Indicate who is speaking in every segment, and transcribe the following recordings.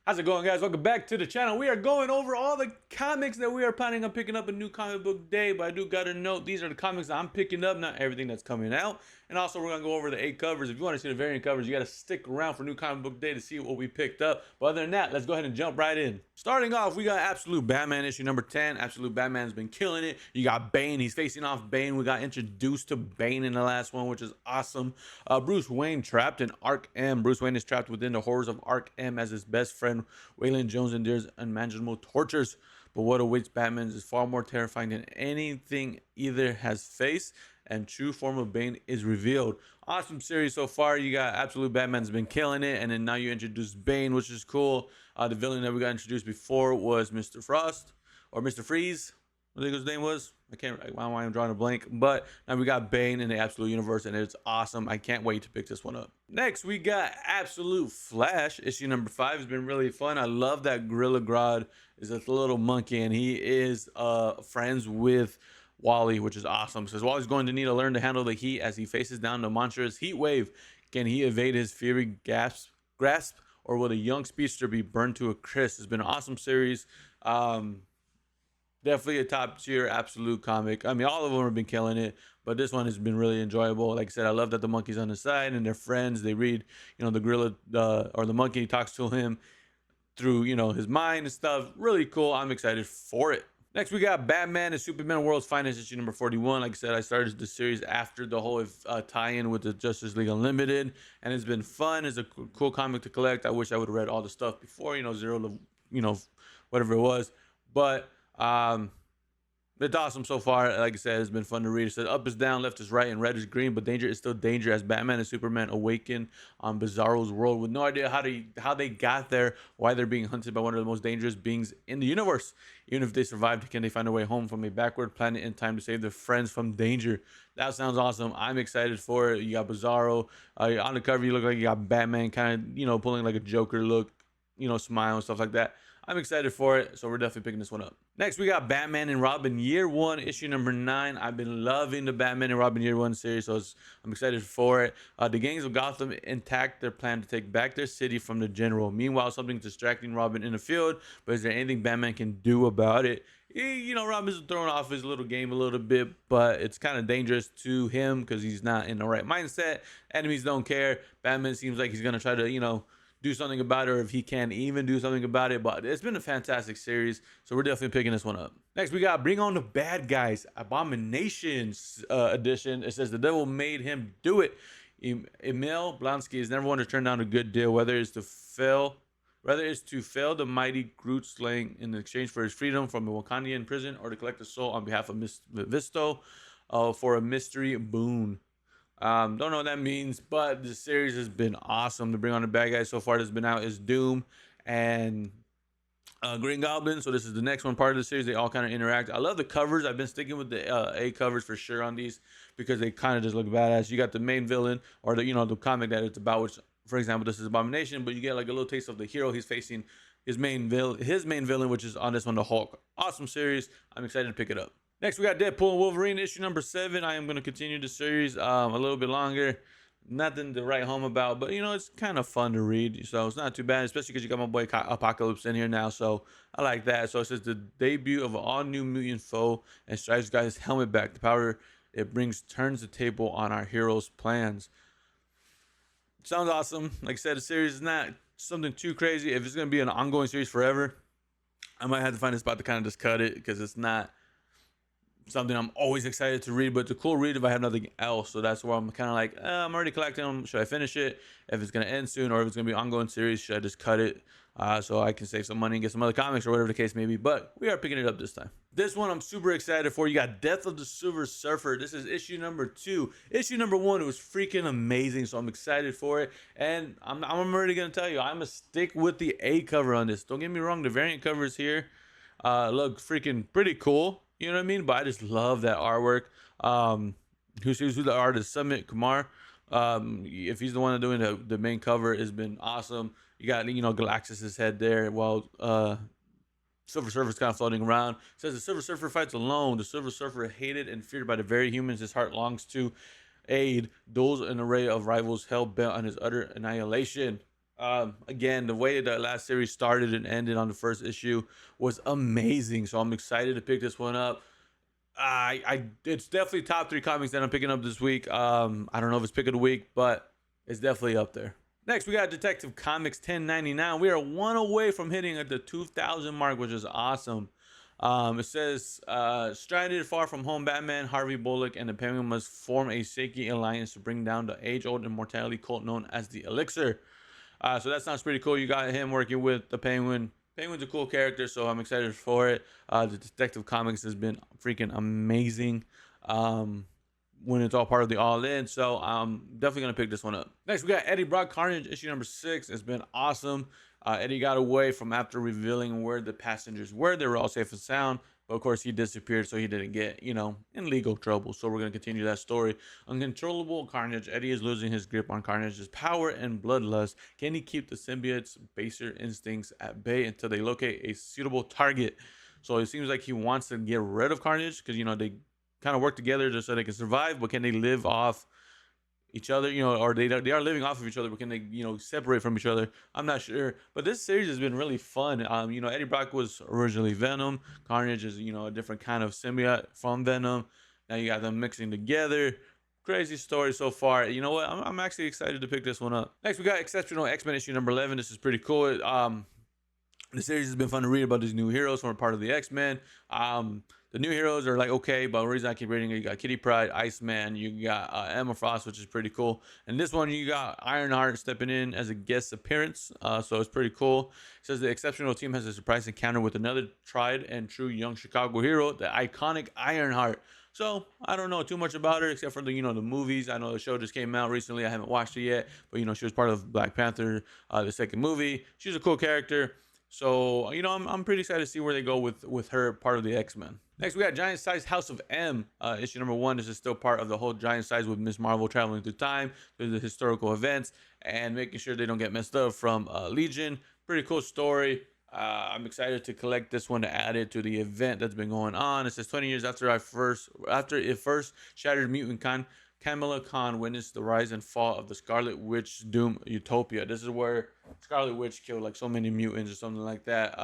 Speaker 1: How's it going, guys? Welcome back to the channel. We are going over all the comics that we are planning on picking up a new comic book day, but I do gotta note these are the comics that I'm picking up, not everything that's coming out. And also we're gonna go over the 8 covers. If you want to see the variant covers, you gotta stick around for new comic book day to see what we picked up. But other than that, let's go ahead and jump right in. Starting off, we got Absolute Batman issue number 10. Absolute Batman's been killing it. You got Bane, he's facing off Bane. We got introduced to Bane in the last one, which is awesome. Bruce Wayne trapped in Ark M. Bruce Wayne is trapped within the horrors of Ark M as his best friend Waylon Jones endures unimaginable tortures. But what awaits Batman is far more terrifying than anything either has faced, and true form of Bane is revealed. Awesome series so far. You got Absolute Batman's been killing it, and then now you introduce Bane, which is cool. The villain that we got introduced before was Mr. Frost or Mr. Freeze, I think his name was. I can't. Why am I drawing a blank? But now we got Bane in the Absolute Universe, and it's awesome. I can't wait to pick this one up. Next, we got Absolute Flash issue number 5. It's been really fun. I love that Gorilla Grodd is a little monkey, and he is friends with Wally, which is awesome. Says Wally's going to need to learn to handle the heat as he faces down the monstrous heat wave. Can he evade his fiery grasp, or will the young speedster be burned to a crisp? It's been an awesome series. Definitely a top tier Absolute comic. I mean, all of them have been killing it, but this one has been really enjoyable. Like I said, I love that the monkey's on the side and they're friends. They read, the gorilla or the monkey talks to him through, his mind and stuff. Really cool. I'm excited for it. Next, we got Batman and Superman World's Finest issue number 41. Like I said, I started the series after the whole tie-in with the Justice League Unlimited, and it's been fun. It's a cool comic to collect. I wish I would have read all the stuff before, zero to, whatever it was. But it's awesome so far. Like I said, it's been fun to read. It says up is down, left is right, and red is green, but danger is still danger as Batman and Superman awaken on Bizarro's world with no idea how they got there, why they're being hunted by one of the most dangerous beings in the universe. Even if they survived, can they find a way home from a backward planet in time to save their friends from danger? That sounds awesome. I'm excited for it. You got Bizarro. On the cover, you look like you got Batman kind of, pulling like a Joker look, smile and stuff like that. I'm excited for it, so we're definitely picking this one up. Next, we got Batman and Robin Year 1, issue number 9. I've been loving the Batman and Robin Year 1 series, so I'm excited for it. The gangs of Gotham intact their plan to take back their city from the general. Meanwhile, something's distracting Robin in the field, but is there anything Batman can do about it? Robin's throwing off his little game a little bit, but it's kind of dangerous to him because he's not in the right mindset. Enemies don't care. Batman seems like he's going to try to, do something about it, or if he can even do something about it. But it's been a fantastic series, so we're definitely picking this one up. Next, we got Bring On the Bad Guys Abominations edition. It says the devil made him do it. Emil Blonsky is never one to turn down a good deal, whether it's to fail the mighty Groot slaying in exchange for his freedom from the Wakandian prison, or to collect a soul on behalf of Visto for a mystery boon. Don't know what that means, but the series has been awesome. To Bring On the Bad Guys so far that's been out is Doom and Green Goblin. So this is the next one part of the series. They all kind of interact. I love the covers. I've been sticking with the A covers for sure on these because they kind of just look badass. You got the main villain, or the comic that it's about, which, for example, this is Abomination, but you get like a little taste of the hero he's facing, his main villain, which is on this one, the Hulk. Awesome series. I'm excited to pick it up. Next, we got Deadpool and Wolverine issue number 7. I am going to continue the series a little bit longer. Nothing to write home about, but it's kind of fun to read, so it's not too bad, especially because you got my boy Apocalypse in here now, so I like that. So it says the debut of an all-new mutant foe and Strives got his helmet back. The power it brings turns the table on our heroes' plans. Sounds awesome. Like I said, the series is not something too crazy. If it's going to be an ongoing series forever, I might have to find a spot to kind of just cut it because it's not something I'm always excited to read, but it's a cool read if I have nothing else. So that's where I'm kind of like, I'm already collecting them. Should I finish it? If it's going to end soon, or if it's going to be an ongoing series, should I just cut it so I can save some money and get some other comics or whatever the case may be? But we are picking it up this time. This one I'm super excited for. You got Death of the Silver Surfer. This is issue number 2. Issue number 1, it was freaking amazing, so I'm excited for it. And I'm already going to tell you, I'm going to stick with the A cover on this. Don't get me wrong, the variant covers here look freaking pretty cool. You know what I mean? But I just love that artwork. Who's the artist? Sumit Kumar. If he's the one doing the main cover, has been awesome. You got Galactus's head there, while Silver Surfer's kind of floating around. It says the Silver Surfer fights alone. The Silver Surfer, hated and feared by the very humans his heart longs to aid, duels an array of rivals hell bent on his utter annihilation. Again, the way the last series started and ended on the first issue was amazing. So I'm excited to pick this one up. It's definitely top three comics that I'm picking up this week. I don't know if it's pick of the week, but it's definitely up there. Next, we got Detective Comics 1099. We are one away from hitting at the 2,000 mark, which is awesome. It says, stranded far from home, Batman, Harvey Bullock, and the Penguin must form a sacred alliance to bring down the age-old immortality cult known as the Elixir. So that sounds pretty cool. You got him working with the Penguin. Penguin's a cool character, so I'm excited for it. The Detective Comics has been freaking amazing. When it's all part of the All In. So I'm definitely gonna pick this one up. Next, we got Eddie Brock Carnage issue number 6. It's been awesome. Eddie got away from after revealing where the passengers were. They were all safe and sound. But of course, he disappeared, so he didn't get, in legal trouble. So we're going to continue that story. Uncontrollable Carnage. Eddie is losing his grip on Carnage's power and bloodlust. Can he keep the symbiote's baser instincts at bay until they locate a suitable target? So it seems like he wants to get rid of Carnage because, they kind of work together just so they can survive. But can they live off each other, or they are living off of each other, but can they, separate from each other? I'm not sure. But this series has been really fun. Eddie Brock was originally Venom. Carnage is, a different kind of symbiote from Venom. Now you got them mixing together. Crazy story so far. You know what? I'm actually excited to pick this one up. Next, we got Exceptional X-Men issue number 11. This is pretty cool. The series has been fun to read about these new heroes from a part of the X-Men. The new heroes are like okay, but the reason I keep reading it, you got Kitty Pryde, Iceman, you got Emma Frost, which is pretty cool. And this one, you got Ironheart stepping in as a guest appearance, so it's pretty cool. It says the Exceptional team has a surprise encounter with another tried and true young Chicago hero, the iconic Ironheart. So I don't know too much about her except for the the movies. I know the show just came out recently. I haven't watched it yet, but she was part of Black Panther, the second movie. She's a cool character. So I'm pretty excited to see where they go with her part of the X-Men. Next, we got Giant Size House of M, issue number 1. This is still part of the whole Giant Size with Miss Marvel traveling through time, through the historical events, and making sure they don't get messed up from Legion. Pretty cool story. I'm excited to collect this one to add it to the event that's been going on. It says 20 years after it first shattered mutant Kamala Khan witnessed the rise and fall of the Scarlet Witch Doom Utopia. This is where Scarlet Witch killed like so many mutants or something like that.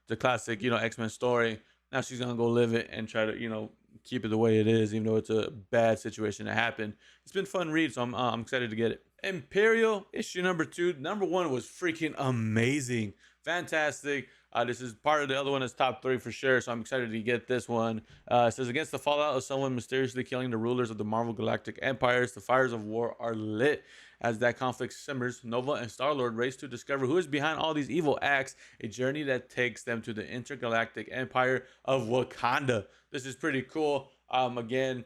Speaker 1: The classic, X-Men story. Now she's gonna go live it and try to, keep it the way it is, even though it's a bad situation that happened. It's been fun read, so I'm excited to get it. Imperial issue number 2. Number 1 was freaking amazing, fantastic. This is part of the other one that's top 3 for sure, so I'm excited to get this one. It says, against the fallout of someone mysteriously killing the rulers of the Marvel Galactic Empires, the fires of war are lit. As that conflict simmers, Nova and Star-Lord race to discover who is behind all these evil acts, a journey that takes them to the intergalactic empire of Wakanda. This is pretty cool. Again,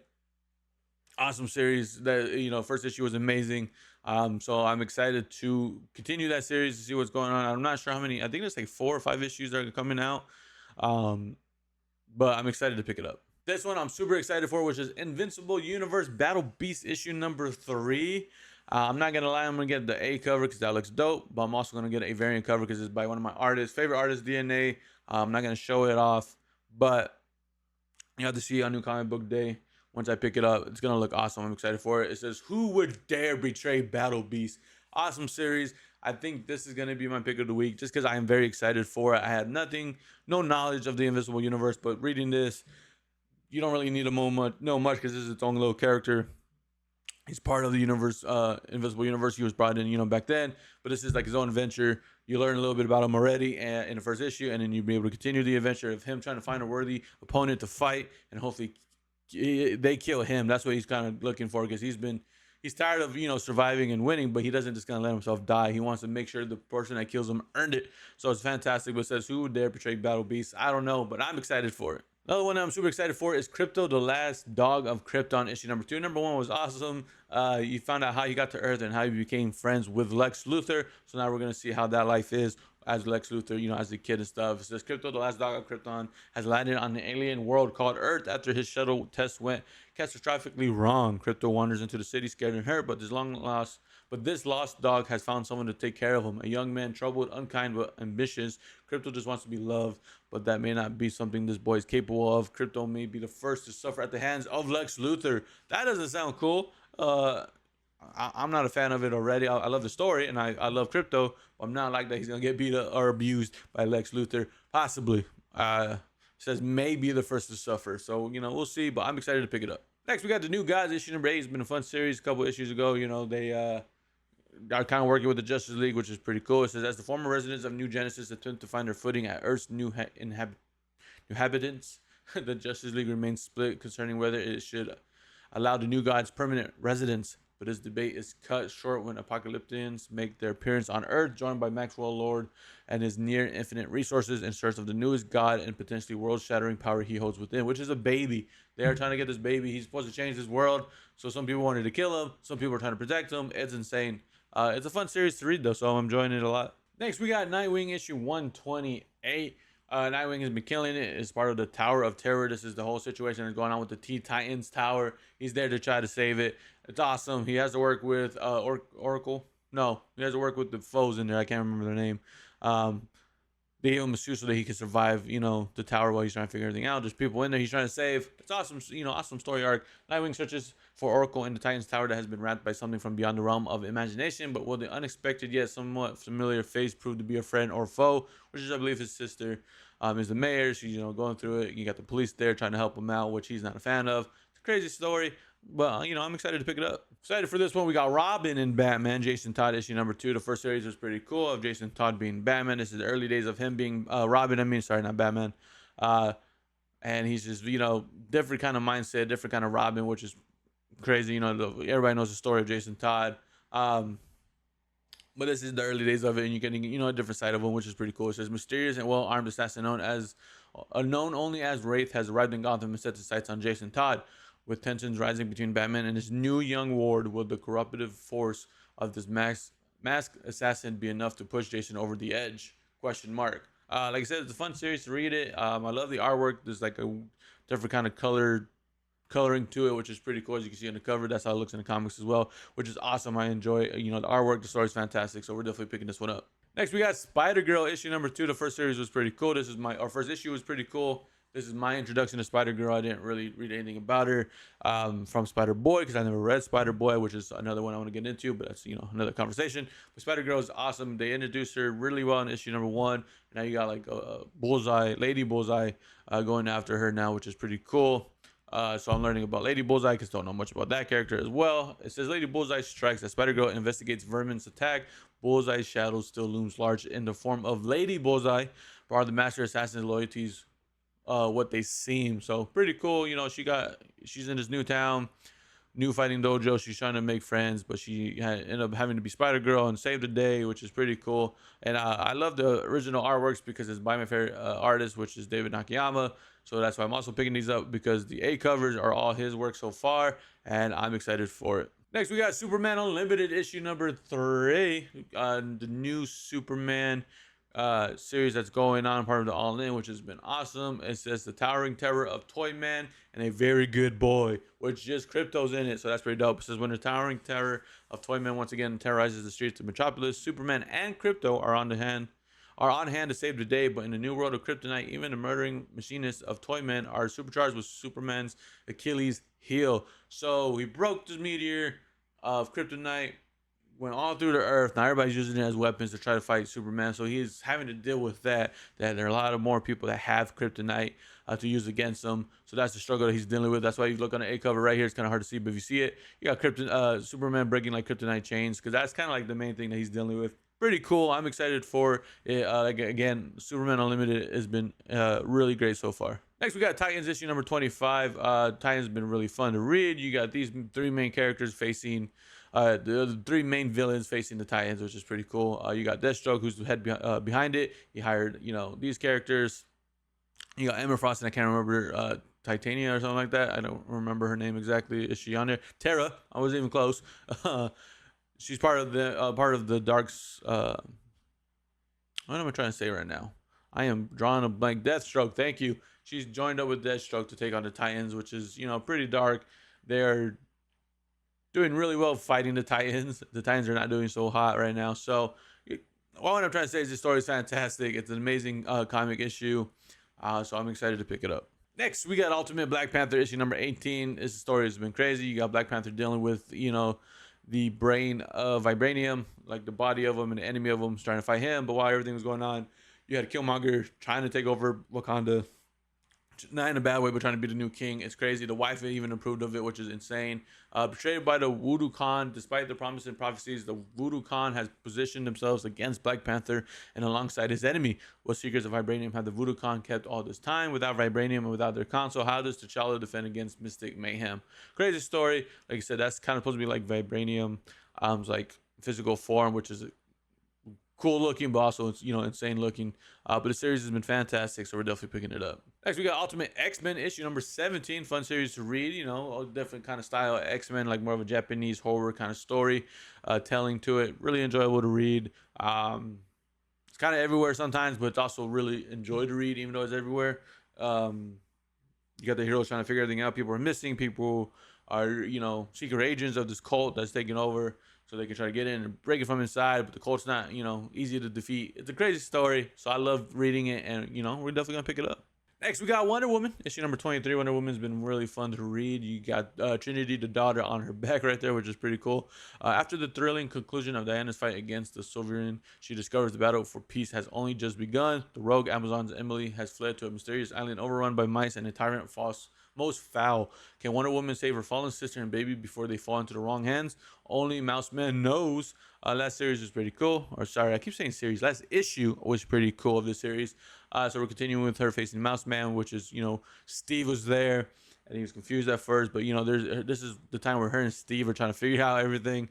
Speaker 1: awesome series. That first issue was amazing. So I'm excited to continue that series to see what's going on. I'm not sure how many. I think there's like 4 or 5 issues that are coming out. But I'm excited to pick it up. This one I'm super excited for, which is Invincible Universe Battle Beast issue number 3. I'm not gonna lie, I'm gonna get the A cover because that looks dope, but I'm also gonna get a variant cover because it's by one of my favorite artists, DNA. I'm not gonna show it off, but you have to see on New Comic Book Day. Once I pick it up, it's gonna look awesome. I'm excited for it. It says, "Who would dare betray Battle Beast?" Awesome series. I think this is gonna be my pick of the week, just because I am very excited for it. I had no knowledge of the Invisible Universe, but reading this, you don't really need to know much because this is its own little character. He's part of the Invisible Universe. He was brought in, back then, but this is like his own adventure. You learn a little bit about him already in the first issue, and then you'll be able to continue the adventure of him trying to find a worthy opponent to fight, and hopefully they kill him. That's what he's kind of looking for, because he's tired of surviving and winning, but he doesn't just gonna let himself die. He wants to make sure the person that kills him earned it. So it's fantastic. But it says, who would dare betray Battle Beast? I don't know, but I'm excited for it. Another one I'm super excited for is Krypto, the Last Dog of Krypton, issue number 2. Number 1 was awesome. You found out how he got to Earth and how he became friends with Lex Luthor. So now we're going to see how that life is as Lex Luthor, as a kid and stuff. It says Krypto, the Last Dog of Krypton, has landed on an alien world called Earth after his shuttle test went catastrophically wrong. Krypto wanders into the city scared and hurt, but this lost dog has found someone to take care of him. A young man, troubled, unkind, but ambitious. Krypto just wants to be loved, but that may not be something this boy is capable of. Krypto may be the first to suffer at the hands of Lex Luthor. That doesn't sound cool. I'm not a fan of it already. I love the story and I love Crypto. But I'm not like that he's gonna get beat up or abused by Lex Luthor. Possibly. Says maybe the first to suffer. So we'll see. But I'm excited to pick it up. Next, we got the New Gods issue number 8. It's been a fun series. A couple issues ago, they are kind of working with the Justice League, which is pretty cool. It says, as the former residents of New Genesis attempt to find their footing at Earth's new inhabitants, the Justice League remains split concerning whether it should allow the New Gods permanent residence. But this debate is cut short when Apocalyptians make their appearance on Earth, joined by Maxwell Lord and his near infinite resources in search of the newest god and potentially world-shattering power he holds within, which is a baby. They are trying to get this baby. He's supposed to change this world. So some people wanted to kill him. Some people are trying to protect him. It's insane. It's a fun series to read, though, so I'm enjoying it a lot. Next, we got Nightwing issue 128. Nightwing has been killing it as part of the Tower of Terror. This is the whole situation that's going on with the T-Titans Tower. He's there to try to save it. It's awesome. He has to work with Oracle. No, he has to work with the foes in there. I can't remember their name. They give him a suit so that he can survive, the tower while he's trying to figure everything out. There's people in there he's trying to save. It's awesome, awesome story arc. Nightwing searches for Oracle in the Titans Tower that has been wrapped by something from beyond the realm of imagination. But will the unexpected yet somewhat familiar face prove to be a friend or foe? Which is, I believe, his sister is the mayor. She's, going through it. You got the police there trying to help him out, which he's not a fan of. It's a crazy story. But, I'm excited to pick it up. Excited for this one. We got Robin and Batman. Jason Todd issue number 2. The first series was pretty cool of Jason Todd being Batman. This is the early days of him being Robin. Sorry, not Batman. And he's just, different kind of mindset, different kind of Robin, which is crazy. Everybody knows the story of Jason Todd. But this is the early days of it, and you're getting, a different side of him, which is pretty cool. It says, mysterious and well-armed assassin known only as Wraith has arrived in Gotham and set his sights on Jason Todd. With tensions rising between Batman and his new young ward, will the corruptive force of this masked assassin be enough to push Jason over the edge? Question mark. Like I said, it's a fun series to read it. I love the artwork. There's like a different kind of coloring to it, which is pretty cool. As you can see on the cover, that's how it looks in the comics as well, which is awesome. I enjoy, the artwork. The story's fantastic, so we're definitely picking this one up. Next, we got Spider-Girl issue number 2. The first series was pretty cool. Our first issue was pretty cool. This is my introduction to Spider-Girl. I didn't really read anything about her from Spider-Boy because I never read Spider-Boy, which is another one I want to get into, but that's, another conversation. But Spider-Girl is awesome. They introduced her really well in issue number 1. Now you got like a Bullseye, Lady Bullseye going after her now, which is pretty cool. So I'm learning about Lady Bullseye because I don't know much about that character as well. It says Lady Bullseye strikes as Spider-Girl investigates Vermin's attack. Bullseye's shadow still looms large in the form of Lady Bullseye, bar the Master Assassin's loyalties what they seem. So pretty cool. She's in this new town, new fighting dojo. She's trying to make friends, but she ended up having to be Spider-Girl and save the day, which is pretty cool. And I love the original artworks because it's by my favorite artist, which is David Nakayama. So that's why I'm also picking these up, because the A covers are all his work so far, and I'm excited for it. Next, we got Superman Unlimited issue number 3, the new Superman series that's going on, part of the All In, which has been awesome. It says the towering terror of Toyman and a very good boy, which just Crypto's in it, so that's pretty dope. It says when the towering terror of Toyman once again terrorizes the streets of Metropolis, Superman and Crypto are on hand to save the day. But in the new world of Kryptonite, even the murdering machinists of Toyman are supercharged with Superman's Achilles heel. So he broke the meteor of Kryptonite, went all through the earth. Now everybody's using it as weapons to try to fight Superman. So he's having to deal with that there are a lot of more people that have Kryptonite to use against him. So that's the struggle that he's dealing with. That's why you look on the A cover right here. It's kind of hard to see, but if you see it, you got Superman breaking like Kryptonite chains, because that's kind of like the main thing that he's dealing with. Pretty cool. I'm excited for it. Again, Superman Unlimited has been really great so far. Next, we got Titans issue number 25. Titans has been really fun to read. You got these 3 main characters facing the 3 main villains facing the Titans, which is pretty cool. You got Deathstroke, who's the head behind it. He hired, these characters. You got Emma Frost, and I can't remember Titania or something like that. I don't remember her name exactly. Is she on there? Terra. I wasn't even close. She's part of the Dark's. What am I trying to say right now? I am drawing a blank. Deathstroke. Thank you. She's joined up with Deathstroke to take on the Titans, which is pretty dark. They're doing really well fighting the Titans. The Titans are not doing so hot right now. So what I'm trying to say is this story is fantastic. It's an amazing comic issue. So I'm excited to pick it up. Next, we got Ultimate Black Panther issue number 18. This story has been crazy. You got Black Panther dealing with, the brain of Vibranium, like the body of him, and the enemy of him, trying to fight him. But while everything was going on, you had Killmonger trying to take over Wakanda, not in a bad way, but trying to be the new king. It's crazy. The wife even approved of it, which is insane. Betrayed by the Voodoo Khan, despite the promise and prophecies, the Voodoo Khan has positioned themselves against Black Panther and alongside his enemy. What secrets of Vibranium have the Voodoo Khan kept all this time? Without Vibranium and without their console, how does T'Challa defend against Mystic Mayhem? Crazy story. Like I said, that's kind of supposed to be like Vibranium, like physical form, which is cool looking, but also it's, insane looking. But the series has been fantastic, so we're definitely picking it up. Next, we got Ultimate X-Men issue number 17. Fun series to read. A different kind of style of X-Men, like more of a Japanese horror kind of story telling to it. Really enjoyable to read. It's kind of everywhere sometimes, but it's also really enjoy to read, even though it's everywhere. You got the heroes trying to figure everything out. People are missing. People are, secret agents of this cult that's taking over, so they can try to get in and break it from inside, but the cult's not, easy to defeat. It's a crazy story, so I love reading it, and, we're definitely going to pick it up. Next, we got Wonder Woman, issue number 23. Wonder Woman's been really fun to read. You got Trinity, the daughter, on her back right there, which is pretty cool. After the thrilling conclusion of Diana's fight against the Sovereign, she discovers the battle for peace has only just begun. The rogue Amazon's Emily has fled to a mysterious island overrun by mice and a tyrant most foul. Can Wonder Woman save her fallen sister and baby before they fall into the wrong hands? Only Mouse Man knows. Last series was pretty cool. Or sorry, I keep saying series. Last issue was pretty cool of the series. So we're continuing with her facing Mouse Man, which is, Steve was there and he was confused at first, but this is the time where her and Steve are trying to figure out everything,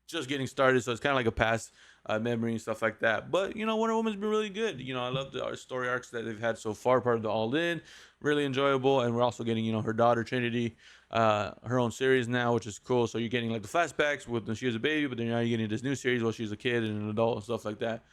Speaker 1: just getting started. So it's kind of like a past memory and stuff like that. But Wonder Woman's been really good. I love the story arcs that they've had so far. Part of the All In, really enjoyable, and we're also getting her daughter Trinity, her own series now, which is cool. So you're getting like the flashbacks with when she was a baby, but then now you're getting this new series while she's a kid and an adult and stuff like that.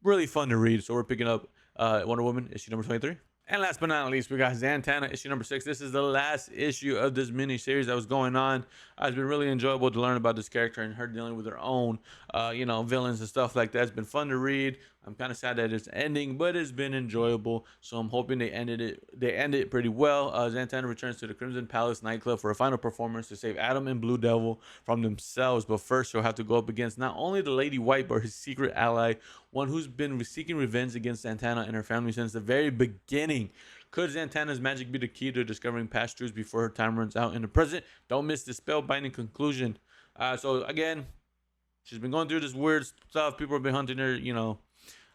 Speaker 1: Really fun to read. So we're picking up Wonder Woman issue number 23. And last but not least, we got Zatanna issue number 6. This is the last issue of this mini series that was going on. It's been really enjoyable to learn about this character and her dealing with her own, villains and stuff like that. It's been fun to read. I'm kind of sad that it's ending, but it's been enjoyable. So I'm hoping they end it pretty well. Zatanna returns to the Crimson Palace nightclub for a final performance to save Adam and Blue Devil from themselves. But first, she'll have to go up against not only the Lady White, but his secret ally, one who's been seeking revenge against Zatanna and her family since the very beginning. Could Zatanna's magic be the key to discovering past truths before her time runs out in the present? Don't miss the spellbinding conclusion. So again, she's been going through this weird stuff. People have been hunting her,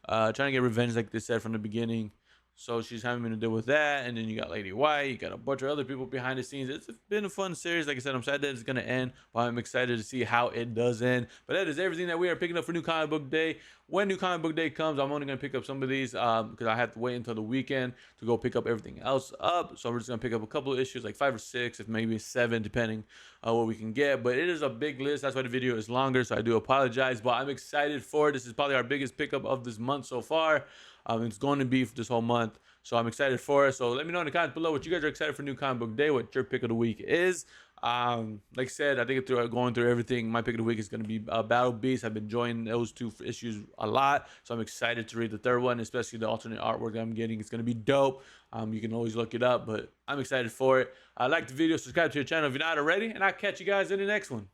Speaker 1: trying to get revenge, like they said from the beginning. So she's having to deal with that. And then you got Lady White. You got a bunch of other people behind the scenes. It's been a fun series. Like I said, I'm sad that it's going to end, but I'm excited to see how it does end. But that is everything that we are picking up for New Comic Book Day. When New Comic Book Day comes, I'm only going to pick up some of these because I have to wait until the weekend to go pick up everything else up. So we're just going to pick up a couple of issues, like 5 or 6, if maybe 7, depending what we can get. But it is a big list. That's why the video is longer, so I do apologize. But I'm excited for it. This is probably our biggest pickup of this month so far. It's going to be for this whole month. So I'm excited for it. So let me know in the comments below what you guys are excited for New Comic Book Day, what your pick of the week is. Like I said, I think going through everything, my pick of the week is going to be Battle Beast. I've been enjoying those 2 issues a lot. So I'm excited to read the 3rd one, especially the alternate artwork that I'm getting. It's going to be dope. You can always look it up, but I'm excited for it. Like the video, subscribe to the channel if you're not already, and I'll catch you guys in the next one.